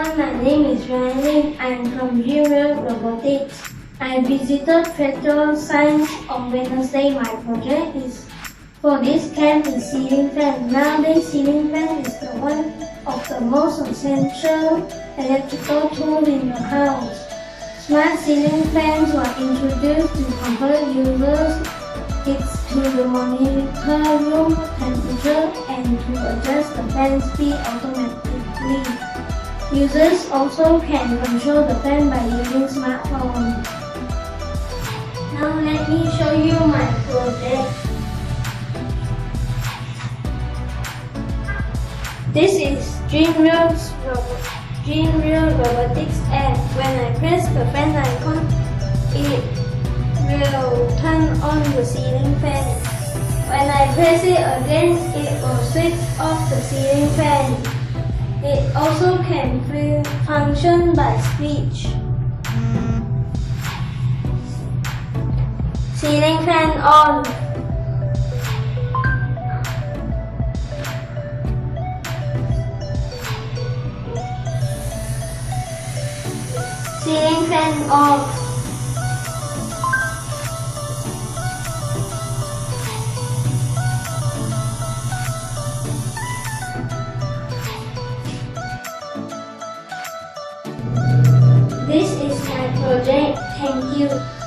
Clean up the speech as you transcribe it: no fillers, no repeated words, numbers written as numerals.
everyone, my name is Ryan Lim. I am from Dream World Robotics. I visited Petrosains on Wednesday. My project is for this camp is ceiling fan. Nowadays, ceiling fan is one of the most essential electrical tools in your house. Smart ceiling fans were introduced to convert users' heat to monitor room temperature and to adjust the fan speed automatically. Users also can control the fan by using smartphone. Now let me show you my project. This is Dream World Robotics app. When I press the fan icon, it will turn on the ceiling fan. When I press it again, it will switch off the ceiling fan. It also can function by speech. Ceiling fan on. Ceiling fan off. This is my project. Thank you.